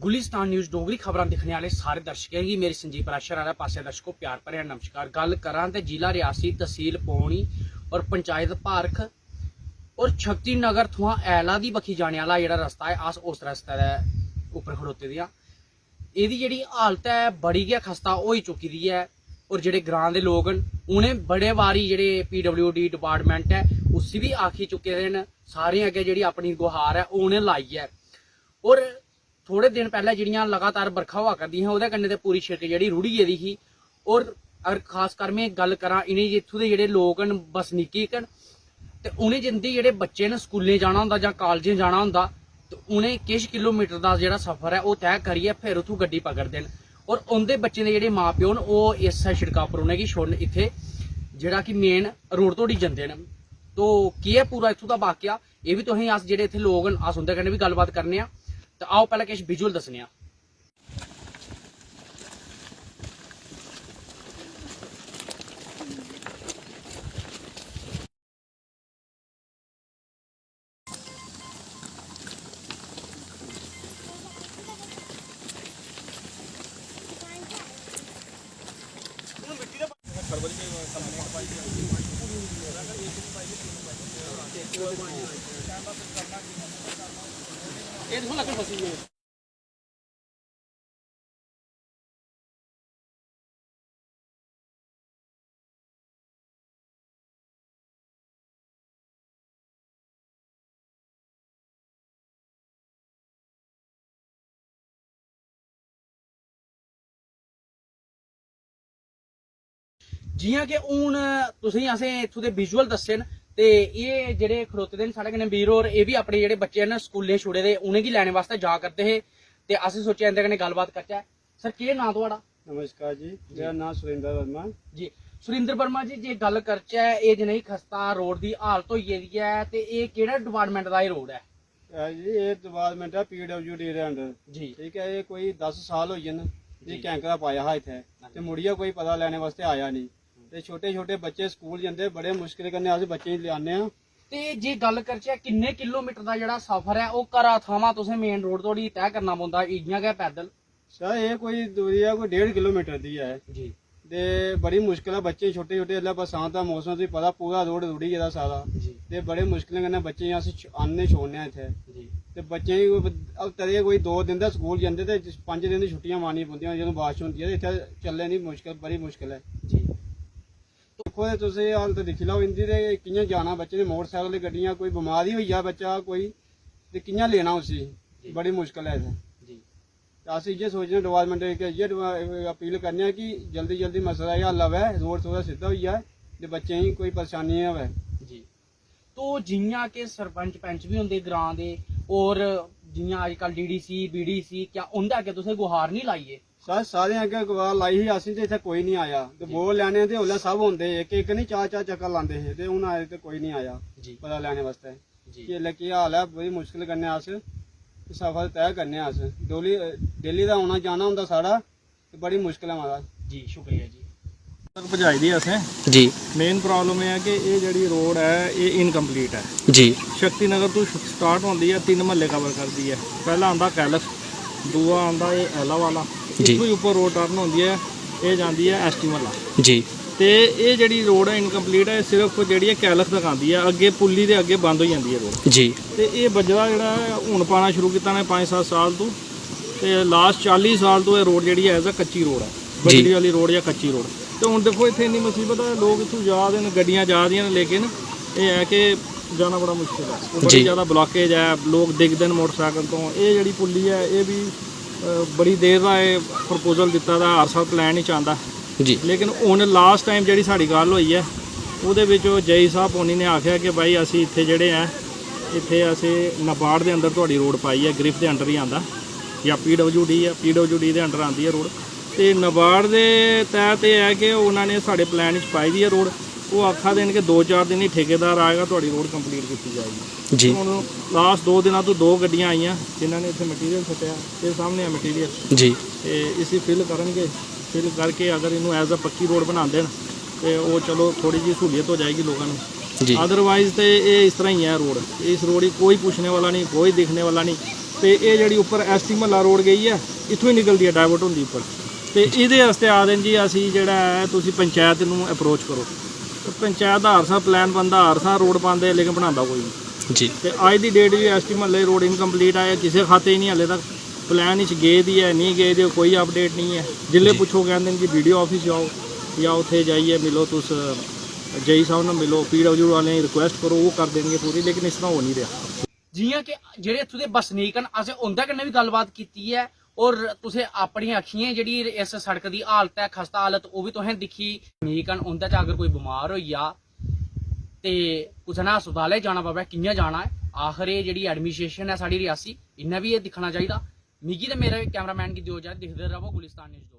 Gulistan news Dogri खबरां दिखने वाले सारे दर्शकों की मेरी संजीव पराशर आह्ला पासे दर्शकों प्यार भरिया नमस्कार। गल करां ते जिला रियासी तहसील पौनी और पंचायत भारख और शक्ति नगर थमां ऐला दी बक्खी जाने वाला जेहड़ा रस्ता है, अस उस रस्ते दे उप्पर खड़ोते दे आं। एह्दी जेहड़ी हालत है बड़ी गै खस्ता होई चुकी दी है और जेहड़े ग्रां दे लोग न उ'नें बड़े बारी जेहड़े PWD डिपार्टमेंट है उसी भी आखी चुके दे न, सारें अग्गें जेहड़ी अपनी गुहार है उ'नें लाई है। और थोड़े दिन पहले जिहड़ियां लगातार बरखा हुआ करदियां ओहदे कन्नै ते पूरी शिड़क जेहड़ी रुढ़ी गेदी ही। और अगर खास कर मैं गल करां इ'नें इत्थूं दे जेहड़े लोग न बसनीकी न ते उ'नें जिंदे जेहड़े बच्चे न स्कूलें जाना होंदा जां कालजें जाना होंदा ते उ'नें किश किलोमीटर दा जेहड़ा सफर है ओह् तय करियै फिर उत्थूं गड्डी पकड़दे न। और उं'दे बच्चें दे जेहड़े मां प्यो न ओह् इस शिड़का पर उ'नेंगी छोड़न इत्थे जेहड़ा कि मेन रोड धोड़ी जंदे न। तो केह् है पूरा इत्थूं दा वाकया एह् भी तुसेंगी अस जेहड़े इत्थे लोग न अस उं'दे कन्नै भी गल्लबात करने आं। तो आओ पहले किश विजुअल दस्सने आं। जियां कि हून तुसेंगी असें इत्थूं दे विजुअल दस्से न ते एह् जेहड़े खड़ोते दे न साढ़े कन्नै वीर होर, एह् भी अपने जेहड़े बच्चे न स्कूलें छुड़े दे उ'नेंगी लैने वास्ते जा करदे हे ते असें सोचेआ इंदे कन्नै गल्लबात करचै। सर केह् नांऽ थुआढ़ा? नमस्कार जी, मेरा नाम सुरेंद्र वर्मा जी। सुरेंद्र वर्मा जी, जे गल करचै एह् जनेही खस्ता रोड दी हालत होई गेदी है ते एह् केह्ड़े डिपार्टमेंट दा एह् रोड है? जी ये डिपार्टमेंट है PWD दे अंडर जी। ठीक है। ये कोई 10 साल हो गए न जी कैंकरा पाया हा इत्थे ते मुड़िया कोई पता लैने वास्ते आया नहीं ते छोटे छोटे बच्चे स्कूल जंदे बड़े मुश्किल कन्नै अस बच्चे लियाने आं। ते जे गल करचै किन्ने किलोमीटर दा जेहड़ा सफर है ओह् घरा थमां तुसें मेन रोड धोड़ी तय करना पौंदा इ'यां गै पैदल? सर ये कोई दूरी है कोई 1.5 किलोमीटर दी है जी। ते बड़ी मुश्किल है। बच्चे छोटे छोटे इसलै बरसांत दा मौसम तुसें पता पूरा रोड रुढ़ी गेदा सारा जी। ते बड़े मुश्किल कन्नै बच्चे अस आह्नने छोड़ने आं इत्थे जी। ते बच्चे हफ्ते कोई 2 दिन दा स्कूल जंदे ते 5 दिन दी छुट्टियां मारनियां पौंदियां जदों बारिश होंदी है ते इत्थे चलने दी मुश्किल बड़ी मुश्किल है जी। दिक्खो ते तुस एह् हालत दिक्खी लैओ इंदी ते कि'यां जाना बच्चे ने मोटरसाइकल दी गड्डियां कोई बमार ही होई जा बच्चा कोई ते कि'यां लेना उसी, बड़ी मुश्किल है इत्थे। अस इ'यै सोचने डिपार्टमेंट इ'यै अपील करने कि जल्दी जल्दी मसला एह् हल आवै, रोड थोड़ा सिद्धा होई जाए ते बच्चें गी कोई परेशानी नहीं आवै जी। तो जियां कि सरपंच पैंच भी होंदे ग्रां दे और जियां अजकल DDC BDC क्या उं'दे अग्गें तुसें गुहार नहीं लाइए? सर सारे अग्गें गुहार लाई ही असें ते इत्थे कोई नहीं आया ते वोट लैने ते ओल्लै सब होंदे इक इक नहीं 4 चक्कर लांदे हे ते हून अजें ते कोई नहीं आया जी। पता लैने वास्ते जी। कि इसलै केह् हाल है। बड़ी मुश्किल कन्नै अस सफर तय करने अस डेली दा आना जाना होंदा साढ़ा ते बड़ी मुश्किल है महाराज जी। शुक्रिया जी। तक भजाई दी असें जी। मेन प्रॉब्लम है कि ये जड़ी रोड है ये इनकम्पलीट है जी। शक्ति नगर तो स्टार्ट होती है 3 महल्ले कवर करती है। पहला आंदा कैलस, दूआ आंदा ये एला वाला, इतों ही ऊपर रोड टर्न होती है ये जाती है ST महल्ला जी। तो ये जड़ी रोड है इनकम्पलीट है सिर्फ जी है कैलस तक आती है, अगे पुली के अगे बंद हो जाती है रोड जी। तो ये बजरा जोड़ा हूँ पाना शुरू किया ने 5-7 साल तो लास्ट 40 साल तो यह रोड जी है एज अ कच्ची रोड है, बजरी वाली रोड या कच्ची रोड। तो हूँ देखो इतने इन्नी मुसीबत है, लोग इतों जा रहे हैं गड्डियाँ जा रही हैं लेकिन ये है कि जाना बड़ा मुश्किल है, बड़ी ज़्यादा ब्लॉकेज है, लोग डिगते हैं मोटरसाइकिल तो। ये जी पुली है ये भी बड़ी देर का प्रपोजल दिता था, हर साल प्लैन ही चाहता जी। लेकिन हूँ लास्ट टाइम जी साड़ी गल हुई है वो जई साहब होनी ने आख्या कि भाई असी इत्थे जेडे है इत्थे असें नबार्ड के अंदर थोड़ी रोड पाई है, ग्रिफ के अंडर ही आता या PWD है, PWD के अंडर आती है रोड तो नबार्ड के तहत यह है कि उन्होंने साढ़े प्लैन पाई दी है रोड। वो आखा देन कि 2-4 दिन ही ठेकेदार आएगा थोड़ी रोड कंप्लीट की जाएगी जी। हूँ लास्ट 2 दिनों तो 2 गड्डियाँ आईयां जिन्होंने इतने मटीरियल सटिया ये सामने है मटीरियल जी। तो इसी फिल करेंगे, फिल करके अगर इनू एज अ पक्की रोड बना देन तो वो चलो थोड़ी जी सहूलियत हो जाएगी लोगों को। अदरवाइज तो ये इस तरह ही है रोड, इस रोड की कोई पूछने वाला नहीं, कोई दिखने वाला नहीं। ਤੇ ਇਹ ਜਿਹੜੀ ਉੱਪਰ ਐਸਟੀ ਮਹੱਲਾ ਰੋਡ ਗਈ ਹੈ ਇੱਥੋਂ ਹੀ ਨਿਕਲਦੀ ਹੈ, ਡਾਇਵਰਟ ਹੁੰਦੀ ਉੱਪਰ। ਤੇ ਇਹਦੇ ਵਾਸਤੇ ਆ ਦੇਣ ਜੀ ਅਸੀਂ ਜਿਹੜਾ ਹੈ ਤੁਸੀਂ ਪੰਚਾਇਤ ਨੂੰ ਅਪਰੋਚ ਕਰੋ। ਤੇ ਪੰਚਾਇਤ ਦਾ ਹਰ ਸਾਲ ਪਲਾਨ ਬਣਦਾ, ਹਰ ਸਾਲ ਰੋਡ ਪਾਉਂਦੇ, ਲੇਕਿਨ ਬਣਾਉਂਦਾ ਕੋਈ ਨਹੀਂ ਜੀ। ਤੇ ਅੱਜ ਦੀ ਡੇਟ ਵੀ ਐਸਟੀ ਮਹੱਲੇ ਰੋਡ ਇਨਕੰਪਲੀਟ ਆਇਆ, ਕਿਸੇ ਖਾਤੇ ਹੀ ਨਹੀਂ ਹਲੇ ਤੱਕ। ਪਲਾਨ ਵਿੱਚ ਗਏ ਦੀ ਹੈ, ਨਹੀਂ ਗਏ ਦੀ ਕੋਈ ਅਪਡੇਟ ਨਹੀਂ ਹੈ। ਜਿੱਲੇ ਪੁੱਛੋ ਕਹਿੰਦੇ ਨੇ ਕਿ ਵੀਡੀਓ ਆਫਿਸ ਜਾਓ ਜਾਂ ਉੱਥੇ ਜਾਈਏ ਮਿਲੋ, ਤੁਸੀਂ ਜਈ ਸਾਹਿਬ ਨਾਲ ਮਿਲੋ, PWD ਵਾਲੇ ਰਿਕੁਐਸਟ ਕਰੋ, ਉਹ ਕਰ ਦੇਣਗੇ ਪੂਰੀ, ਲੇਕਿਨ ਇਸ ਤਰ੍ਹਾਂ ਹੋ ਨਹੀਂ ਰਿਹਾ। जियां कि जेह्ड़े इत्थूं दे बसनीक न असें उं'दे कन्नै भी गल्लबात कीती है और तुसें अपनी अक्खियें जेह्ड़ी इस सड़क दी हालत है, खस्ता हालत, ओह् भी तुसें दिक्खी। बसनीक न उं'दे च अगर कोई बमार होई जा ते कुसै ने हस्पताले जाना पवै, कि'यां जाना है? आखिर एह् जेह्ड़ी एडमिनिस्ट्रेशन है साढ़ी रियासी, इन्नै भी एह् दिक्खना चाहिदा। मिगी ते मेरे कैमरामैन गी दिओ इजाजत, दिखदे रवो गुलिस्तान न्यूज़।